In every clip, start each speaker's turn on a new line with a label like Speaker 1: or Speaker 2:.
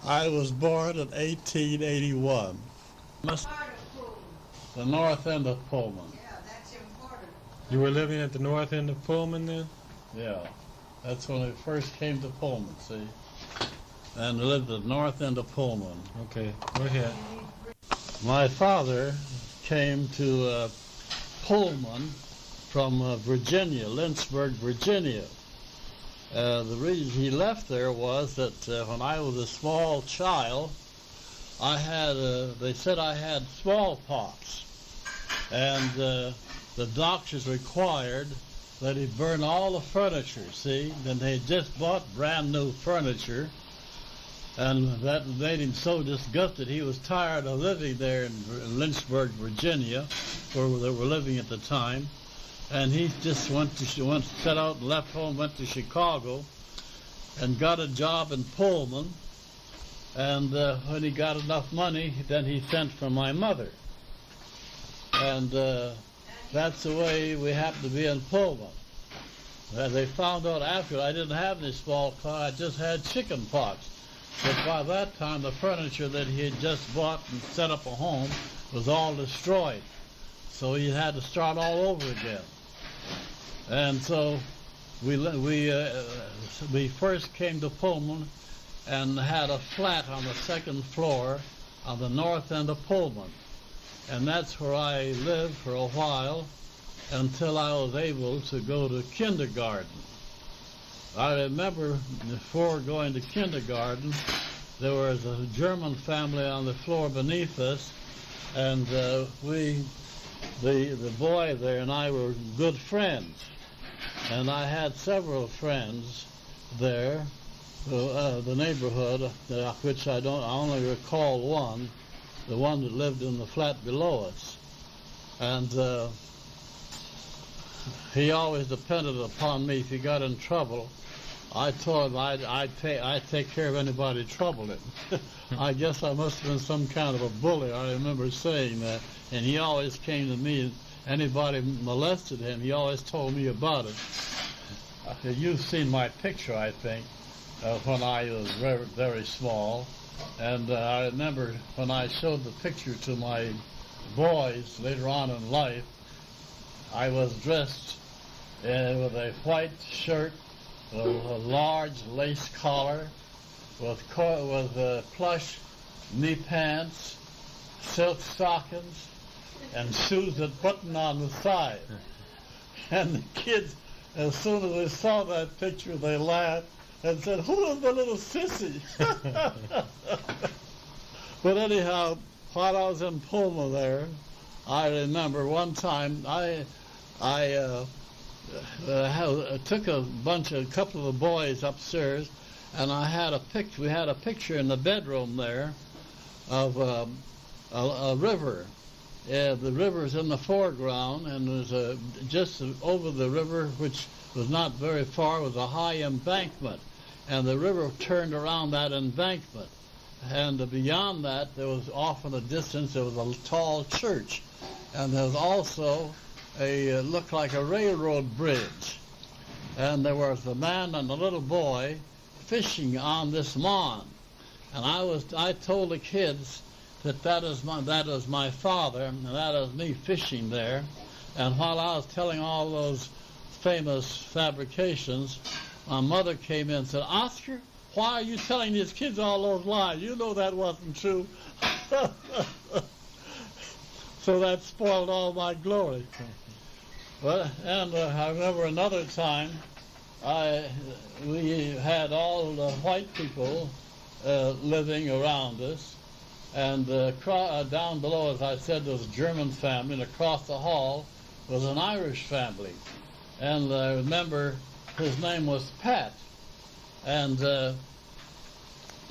Speaker 1: I was born in 1881. The north end of Pullman.
Speaker 2: Yeah, that's important.
Speaker 3: You were living at the north end of Pullman then?
Speaker 1: Yeah, that's when I first came to Pullman, see? And lived at the north end of Pullman.
Speaker 3: Okay, go ahead.
Speaker 1: My father came to Pullman from Virginia, Lynchburg, Virginia. The reason he left there was that when I was a small child, I had, they said I had smallpox. And the doctors required that he burn all the furniture, see? Then they had just bought brand new furniture. And that made him so disgusted. He was tired of living there in Lynchburg, Virginia, where they were living at the time. And he just set out and left home, went to Chicago, and got a job in Pullman. And when he got enough money, then he sent for my mother. And that's the way we happened to be in Pullman. They found out after I didn't have any smallpox, I just had chickenpox. But by that time, the furniture that he had just bought and set up a home was all destroyed. So he had to start all over again. And so we first came to Pullman and had a flat on the second floor on the north end of Pullman. And that's where I lived for a while until I was able to go to kindergarten. I remember before going to kindergarten, there was a German family on the floor beneath us, and the boy there and I were good friends. And I had several friends there, the neighborhood, which I only recall one, the one that lived in the flat below us. And he always depended upon me if he got in trouble. I told him I'd take care of anybody troubled him. I guess I must have been some kind of a bully. I remember saying that. And he always came to me. Anybody molested him, he always told me about it. You've seen my picture, I think, when I was very, very small. And I remember when I showed the picture to my boys later on in life, I was dressed with a white shirt, a large lace collar, with plush knee pants, silk stockings, and shoes that button on the side. And the kids, as soon as they saw that picture, they laughed and said, "Who is the little sissy?" But anyhow, while I was in Pullman there, I remember one time I took a couple of the boys upstairs, and I had a picture. We had a picture in the bedroom there of a river. The river's in the foreground, and there's just over the river, which was not very far, was a high embankment, and the river turned around that embankment. And beyond that, there was off in the distance, there was a tall church, and there was also looked like a railroad bridge. And there was a man and a little boy fishing on this lawn. And I told the kids that is my father, and that is me fishing there. And while I was telling all those famous fabrications, my mother came in and said, "Oscar, why are you telling these kids all those lies? You know that wasn't true." So that spoiled all my glory. Well, and I remember another time, we had all the white people living around us, and down below, as I said, there was a German family, and across the hall was an Irish family. And I remember his name was Pat. And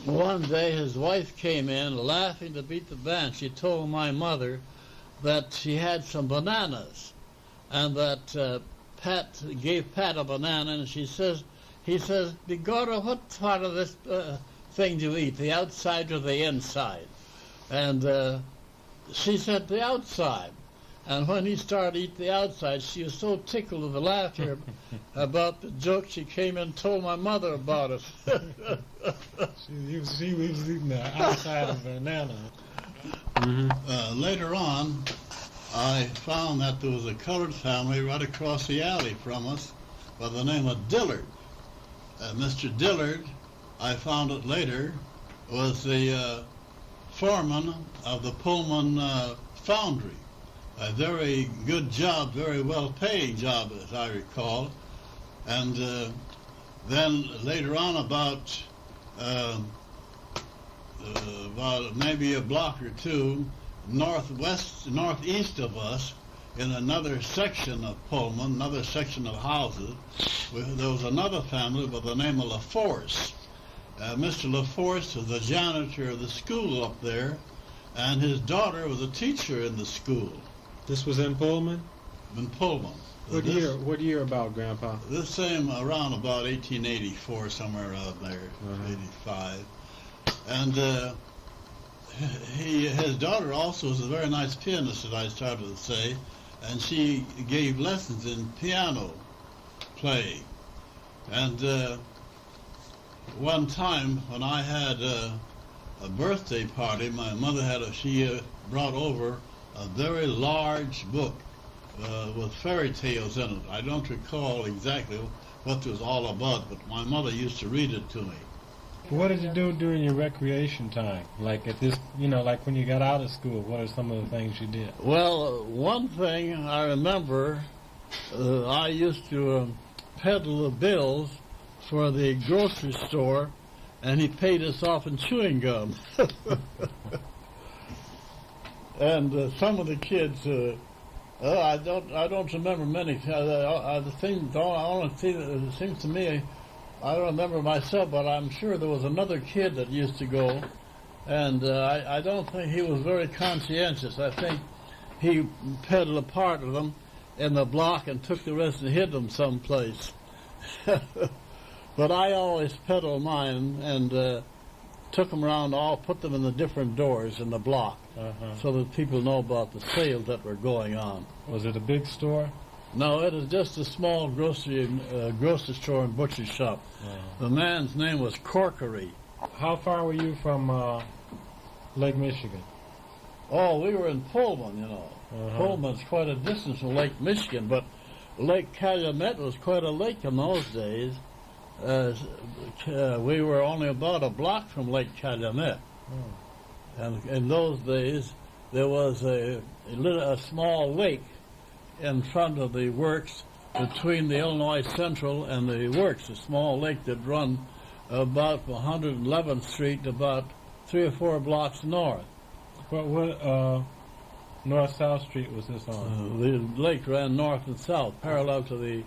Speaker 1: one day his wife came in laughing to beat the band. She told my mother that she had some bananas, and that Pat gave Pat a banana, and he says, "Begorra, what part of this thing do you eat, the outside or the inside?" And she said, "The outside." And when he started eating the outside, she was so tickled with the laughter about the joke. She came and told my mother about it.
Speaker 3: He was eating the outside of a banana.
Speaker 1: Later on, I found that there was a colored family right across the alley from us by the name of Dillard. Mr. Dillard, I found it later, was the foreman of the Pullman foundry. A very good job, very well-paying job, as I recall. And then later on, about maybe a block or two northeast of us, in another section of Pullman, another section of houses, there was another family by the name of LaForce. Mr. LaForce was the janitor of the school up there, and his daughter was a teacher in the school.
Speaker 3: This was in Pullman?
Speaker 1: In Pullman.
Speaker 3: What year about, Grandpa?
Speaker 1: This same around about 1884, somewhere around there, 85. And his daughter also was a very nice pianist, as I started to say, and she gave lessons in piano playing. And one time when I had a birthday party, my mother she brought over a very large book with fairy tales in it. I don't recall exactly what it was all about, but my mother used to read it to me.
Speaker 3: What did you do during your recreation time? Like at this, like when you got out of school, what are some of the things you did?
Speaker 1: Well, one thing I remember, I used to peddle the bills for the grocery store, and he paid us off in chewing gum. And some of the kids, I don't remember many. The thing, it seems to me, I don't remember myself, but I'm sure there was another kid that used to go, and I don't think he was very conscientious. I think he peddled a part of them in the block and took the rest and hid them someplace. But I always peddled mine and took them around, put them in the different doors in the block, so that people know about the sales that were going on.
Speaker 3: Was it a big store?
Speaker 1: No, it was just a small grocery store and butcher shop. The man's name was Corkery.
Speaker 3: How far were you from Lake Michigan?
Speaker 1: Oh, we were in Pullman, Pullman's quite a distance from Lake Michigan, but Lake Calumet was quite a lake in those days. We were only about a block from Lake Calumet. And in those days, there was a small lake in front of the works between the Illinois Central and the works, a small lake that run about 111th Street, about 3 or 4 blocks north.
Speaker 3: What north-south street was this on?
Speaker 1: The lake ran north and south, parallel to the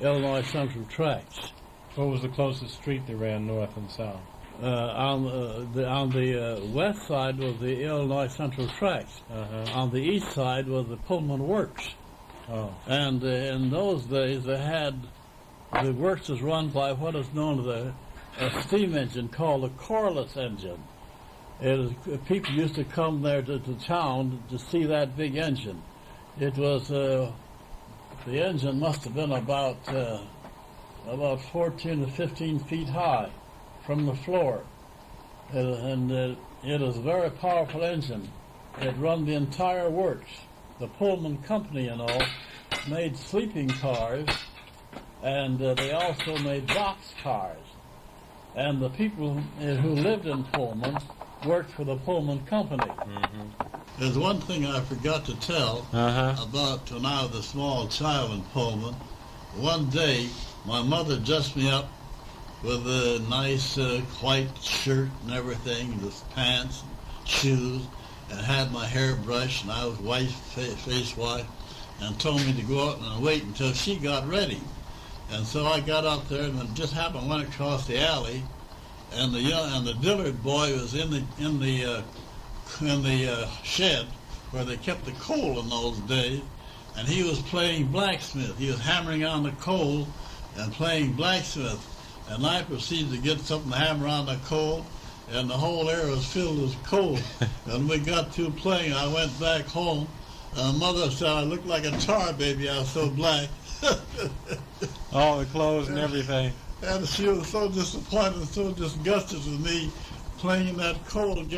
Speaker 1: Illinois Central tracks.
Speaker 3: What was the closest street that ran north and south?
Speaker 1: On the west side was the Illinois Central tracks. On the east side was the Pullman Works. And in those days, the works was run by what is known as a steam engine called a corliss engine. People used to come there to town to see that big engine. It was the engine must have been about 14 to 15 feet high from the floor, and it was a very powerful engine. It run the entire works. The Pullman Company, made sleeping cars, and they also made box cars. And the people who lived in Pullman worked for the Pullman Company. There's one thing I forgot to tell about when I was a small child in Pullman. One day, my mother dressed me up with a nice white shirt and everything, just pants, and shoes, and had my hair brushed, and I was face washed, and told me to go out and wait until she got ready. And so I got out there, and it just happened I went across the alley, and the Dillard boy was in the shed where they kept the coal in those days, and he was playing blacksmith. He was hammering on the coal and playing blacksmith. And I proceeded to get something to hammer on the coal, and the whole air was filled with coal. And we got through playing. I went back home, Mother said I looked like a tar baby. I was so black.
Speaker 3: All the clothes and everything.
Speaker 1: And she was so disappointed, so disgusted with me playing that cold.